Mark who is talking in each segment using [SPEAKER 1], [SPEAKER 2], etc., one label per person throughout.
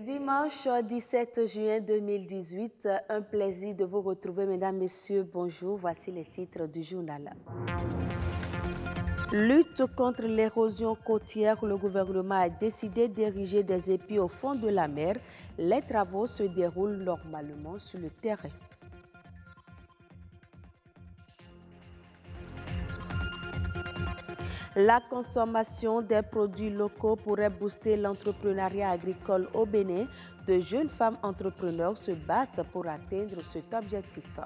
[SPEAKER 1] Dimanche 17 juin 2018, un plaisir de vous retrouver, mesdames, messieurs, bonjour. Voici les titres du journal. Lutte contre l'érosion côtière, le gouvernement a décidé d'ériger des épis au fond de la mer. Les travaux se déroulent normalement sur le terrain. La consommation des produits locaux pourrait booster l'entrepreneuriat agricole au Bénin. De jeunes femmes entrepreneurs se battent pour atteindre cet objectif.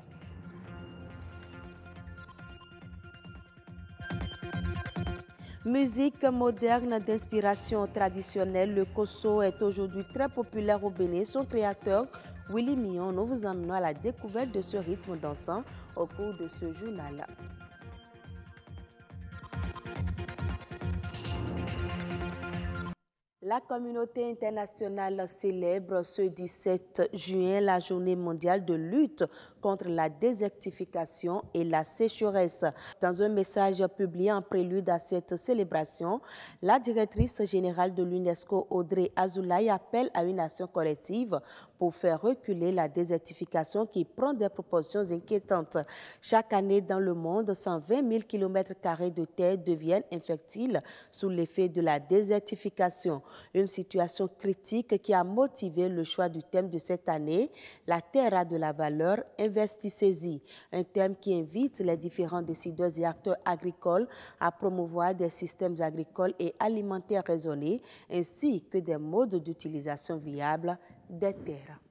[SPEAKER 1] Musique moderne d'inspiration traditionnelle, le kosso est aujourd'hui très populaire au Bénin. Son créateur, Willy Mion, nous vous emmenons à la découverte de ce rythme dansant au cours de ce journal. La communauté internationale célèbre ce 17 juin la journée mondiale de lutte contre la désertification et la sécheresse. Dans un message publié en prélude à cette célébration, la directrice générale de l'UNESCO, Audrey Azoulay, appelle à une action collective pour faire reculer la désertification qui prend des proportions inquiétantes. Chaque année dans le monde, 120 000 km² de terre deviennent infertiles sous l'effet de la désertification. Une situation critique qui a motivé le choix du thème de cette année, la terre a de la valeur, investissez-y. Un thème qui invite les différents décideurs et acteurs agricoles à promouvoir des systèmes agricoles et alimentaires raisonnés, ainsi que des modes d'utilisation viables des terres.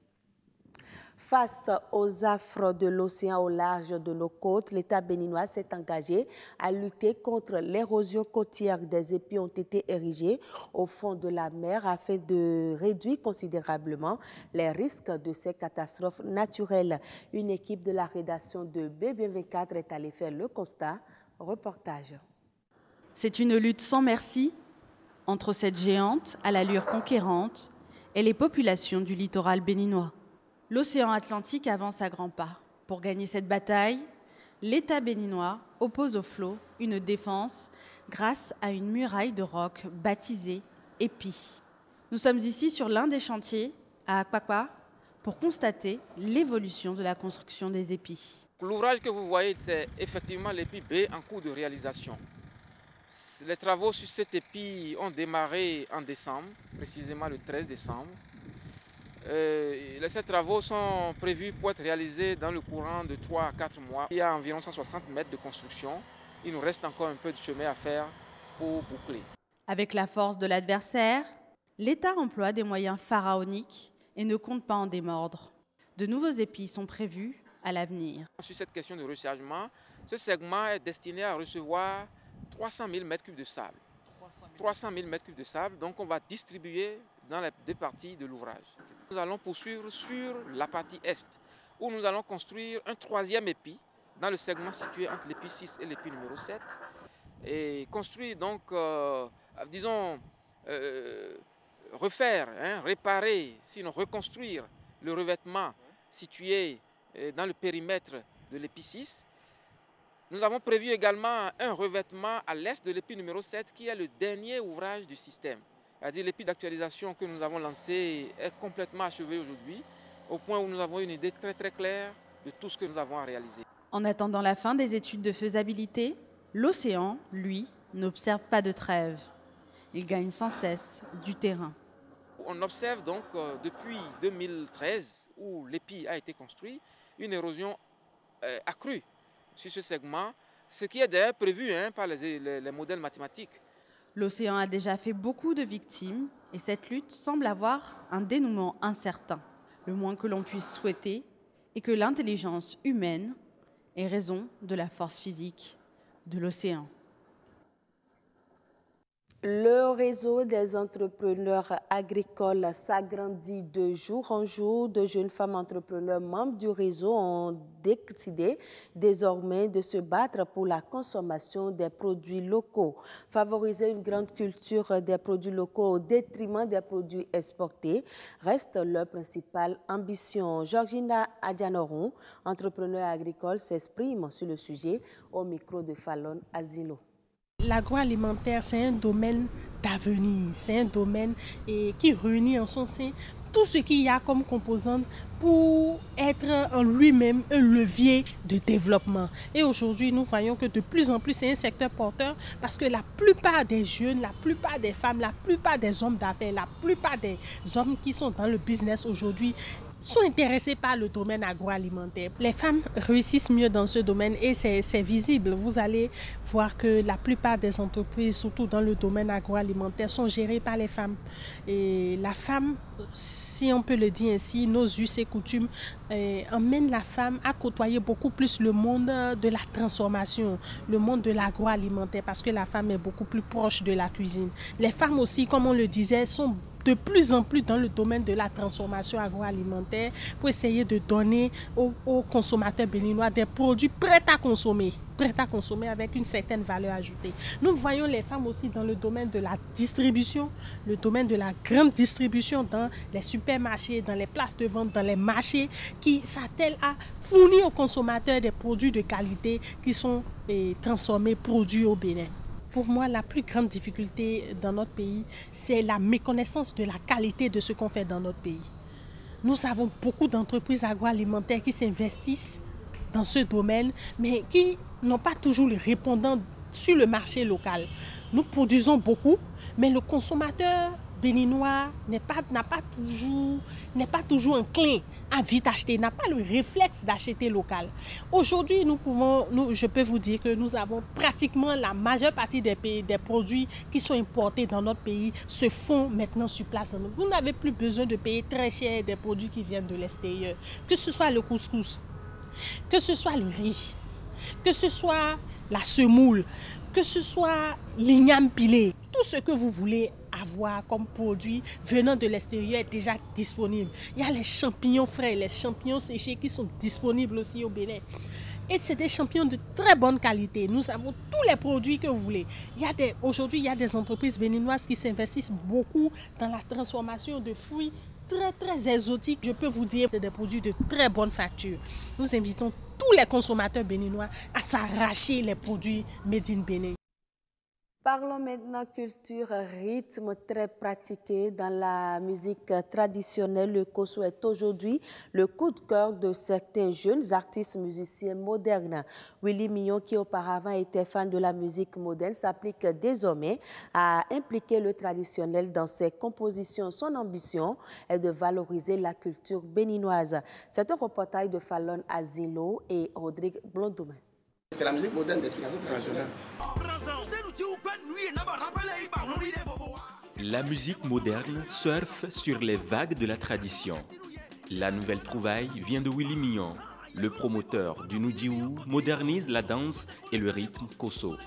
[SPEAKER 1] Face aux affres de l'océan au large de nos côtes, l'État béninois s'est engagé à lutter contre l'érosion côtière. Des épis ont été érigés au fond de la mer afin de réduire considérablement les risques de ces catastrophes naturelles. Une équipe de la rédaction de BB24 est allée faire le constat. Reportage.
[SPEAKER 2] C'est une lutte sans merci entre cette géante à l'allure conquérante et les populations du littoral béninois. L'océan Atlantique avance à grands pas. Pour gagner cette bataille, l'État béninois oppose au flot une défense grâce à une muraille de roc baptisée épi. Nous sommes ici sur l'un des chantiers à Akpakpa pour constater l'évolution de la construction des épis.
[SPEAKER 3] L'ouvrage que vous voyez, c'est effectivement l'épi B en cours de réalisation. Les travaux sur cet épi ont démarré en décembre, précisément le 13 décembre. Ces travaux sont prévus pour être réalisés dans le courant de 3 à 4 mois. Il y a environ 160 mètres de construction. Il nous reste encore un peu de chemin à faire pour boucler.
[SPEAKER 2] Avec la force de l'adversaire, l'État emploie des moyens pharaoniques et ne compte pas en démordre. De nouveaux épis sont prévus à l'avenir.
[SPEAKER 3] Sur cette question de rechargement, ce segment est destiné à recevoir 300 000 m3 de sable. 300 000 m3 de sable, donc on va distribuer dans les deux parties de l'ouvrage. Nous allons poursuivre sur la partie est, où nous allons construire un troisième épi dans le segment situé entre l'épi 6 et l'épi numéro 7. Et construire donc, refaire, réparer, sinon reconstruire le revêtement situé dans le périmètre de l'épi 6. Nous avons prévu également un revêtement à l'est de l'épi numéro 7 qui est le dernier ouvrage du système. C'est-à-dire l'épi d'actualisation que nous avons lancé est complètement achevé aujourd'hui, au point où nous avons une idée très très claire de tout ce que nous avons à réaliser.
[SPEAKER 2] En attendant la fin des études de faisabilité, l'océan, lui, n'observe pas de trêve. Il gagne sans cesse du terrain.
[SPEAKER 3] On observe donc depuis 2013, où l'épi a été construit, une érosion accrue sur ce segment, ce qui est d'ailleurs prévu par les modèles mathématiques.
[SPEAKER 2] L'océan a déjà fait beaucoup de victimes et cette lutte semble avoir un dénouement incertain. Le moins que l'on puisse souhaiter est que l'intelligence humaine ait raison de la force physique de l'océan.
[SPEAKER 1] Le réseau des entrepreneurs agricoles s'agrandit de jour en jour. De jeunes femmes entrepreneurs membres du réseau ont décidé désormais de se battre pour la consommation des produits locaux. Favoriser une grande culture des produits locaux au détriment des produits exportés reste leur principale ambition. Georgina Adjanoron, entrepreneur agricole, s'exprime sur le sujet au micro de Fallon Asilo.
[SPEAKER 4] L'agroalimentaire, c'est un domaine d'avenir, c'est un domaine qui réunit en son sein tout ce qu'il y a comme composante pour être en lui-même un levier de développement. Et aujourd'hui, nous voyons que de plus en plus, c'est un secteur porteur parce que la plupart des jeunes, la plupart des femmes, la plupart des hommes d'affaires, la plupart des hommes qui sont dans le business aujourd'hui sont intéressés par le domaine agroalimentaire. Les femmes réussissent mieux dans ce domaine et c'est visible. Vous allez voir que la plupart des entreprises, surtout dans le domaine agroalimentaire, sont gérées par les femmes. Et la femme, si on peut le dire ainsi, nos us et coutumes emmènent la femme à côtoyer beaucoup plus le monde de la transformation, le monde de l'agroalimentaire, parce que la femme est beaucoup plus proche de la cuisine. Les femmes aussi, comme on le disait, sont de plus en plus dans le domaine de la transformation agroalimentaire pour essayer de donner aux consommateurs béninois des produits prêts à consommer avec une certaine valeur ajoutée. Nous voyons les femmes aussi dans le domaine de la distribution, le domaine de la grande distribution dans les supermarchés, dans les places de vente, dans les marchés, qui s'attellent à fournir aux consommateurs des produits de qualité qui sont transformés, produits au Bénin. Pour moi, la plus grande difficulté dans notre pays, c'est la méconnaissance de la qualité de ce qu'on fait dans notre pays. Nous avons beaucoup d'entreprises agroalimentaires qui s'investissent dans ce domaine, mais qui n'ont pas toujours les répondants sur le marché local. Nous produisons beaucoup, mais le consommateur béninois n'est pas toujours enclin à vite acheter, n'a pas le réflexe d'acheter local. Aujourd'hui, je peux vous dire que nous avons pratiquement la majeure partie des produits qui sont importés dans notre pays se font maintenant sur place. Vous n'avez plus besoin de payer très cher des produits qui viennent de l'extérieur. Que ce soit le couscous, que ce soit le riz, que ce soit la semoule, que ce soit l'igname pilé, tout ce que vous voulez avoir comme produit venant de l'extérieur est déjà disponible. Il y a les champignons frais, les champignons séchés qui sont disponibles aussi au Bénin. Et c'est des champignons de très bonne qualité. Nous avons tous les produits que vous voulez. Aujourd'hui, il y a des entreprises béninoises qui s'investissent beaucoup dans la transformation de fruits très exotiques. Je peux vous dire que c'est des produits de très bonne facture. Nous invitons tous les consommateurs béninois à s'arracher les produits made in Bénin.
[SPEAKER 1] Parlons maintenant culture, rythme très pratiqué dans la musique traditionnelle. Le Kosso est aujourd'hui le coup de cœur de certains jeunes artistes musiciens modernes. Willy Mignon, qui auparavant était fan de la musique moderne, s'applique désormais à impliquer le traditionnel dans ses compositions. Son ambition est de valoriser la culture béninoise. C'est un reportage de Fallon Azilo et Rodrigue Blondomain.
[SPEAKER 5] C'est la musique moderne d'inspiration traditionnelle.
[SPEAKER 6] La musique moderne surfe sur les vagues de la tradition. La nouvelle trouvaille vient de Willy Mignon. Le promoteur du Nudiou modernise la danse et le rythme Kosso.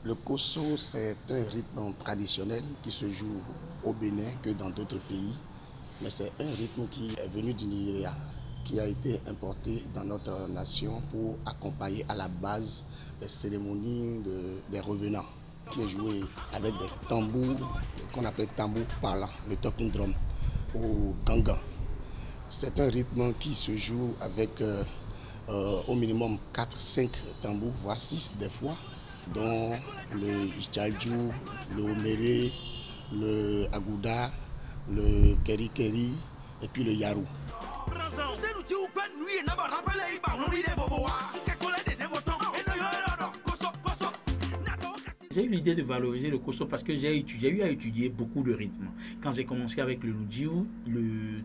[SPEAKER 5] Le Kosso, c'est un rythme traditionnel qui se joue au Bénin que dans d'autres pays. Mais c'est un rythme qui est venu du Nigeria, qui a été importé dans notre nation pour accompagner à la base les cérémonies des revenants, qui est joué avec des tambours qu'on appelle tambours parlants, le talking drum au gangan. C'est un rythme qui se joue avec au minimum 4-5 tambours, voire 6 des fois, dont le Ichalju, le Omere, le Agouda, le Keri-Keri et puis le Yarou.
[SPEAKER 7] J'ai eu l'idée de valoriser le Kosso parce que j'ai eu à étudier beaucoup de rythmes. Quand j'ai commencé avec le Nudiou,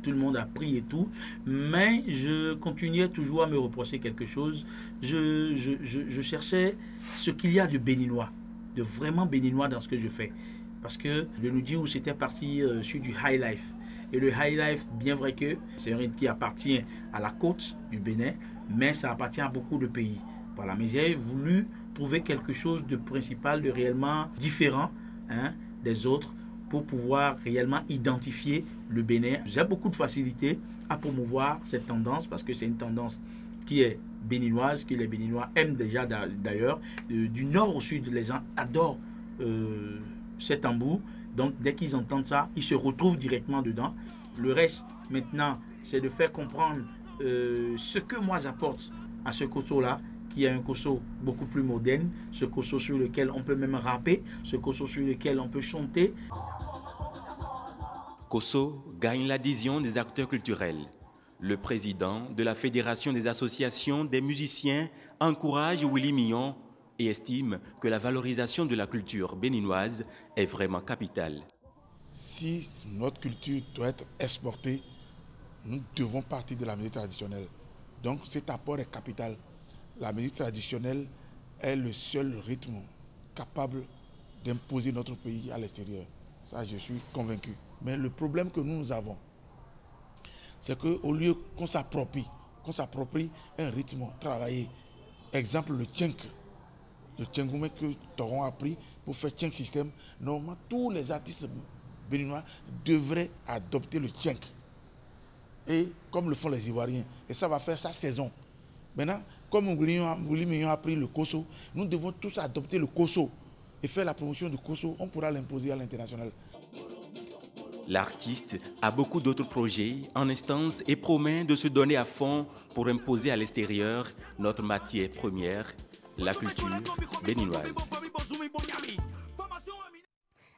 [SPEAKER 7] tout le monde a pris et tout, mais je continuais toujours à me reprocher quelque chose. Je cherchais ce qu'il y a de béninois, de vraiment béninois dans ce que je fais. Parce que le Nudiou, c'était parti sur du high life. Et le high life, bien vrai que c'est un rythme qui appartient à la côte du Bénin, mais ça appartient à beaucoup de pays. Voilà, mais j'ai voulu trouver quelque chose de principal, de réellement différent des autres pour pouvoir réellement identifier le Bénin. J'ai beaucoup de facilité à promouvoir cette tendance parce que c'est une tendance qui est béninoise, que les Béninois aiment déjà d'ailleurs. Du nord au sud, les gens adorent ces tambours. Donc, dès qu'ils entendent ça, ils se retrouvent directement dedans. Le reste, maintenant, c'est de faire comprendre ce que moi j'apporte à ce Kosso-là, qui est un Kosso beaucoup plus moderne, ce Kosso sur lequel on peut même rapper, ce Kosso sur lequel on peut chanter.
[SPEAKER 6] Kosso gagne l'adhésion des acteurs culturels. Le président de la Fédération des associations des musiciens encourage Willy Mignon et estime que la valorisation de la culture béninoise est vraiment capitale.
[SPEAKER 8] Si notre culture doit être exportée, nous devons partir de la musique traditionnelle. Donc cet apport est capital. La musique traditionnelle est le seul rythme capable d'imposer notre pays à l'extérieur. Ça, je suis convaincu. Mais le problème que nous avons, c'est qu'au lieu qu'on s'approprie un rythme travaillé, exemple le tchenk, le tchengoumé que t'auront appris pour faire tchenk système, normalement tous les artistes béninois devraient adopter le tchenk. Et comme le font les Ivoiriens, et ça va faire sa saison. Maintenant, comme Willy Mignon a pris le koso, nous devons tous adopter le koso et faire la promotion du koso, on pourra l'imposer à l'international.
[SPEAKER 6] L'artiste a beaucoup d'autres projets en instance et promet de se donner à fond pour imposer à l'extérieur notre matière première, la culture béninoise.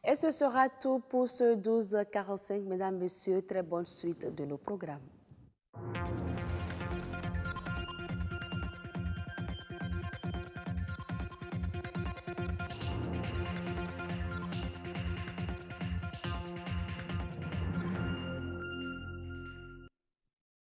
[SPEAKER 1] Et ce sera tout pour ce 12h45. Mesdames, Messieurs, très bonne suite de nos programmes.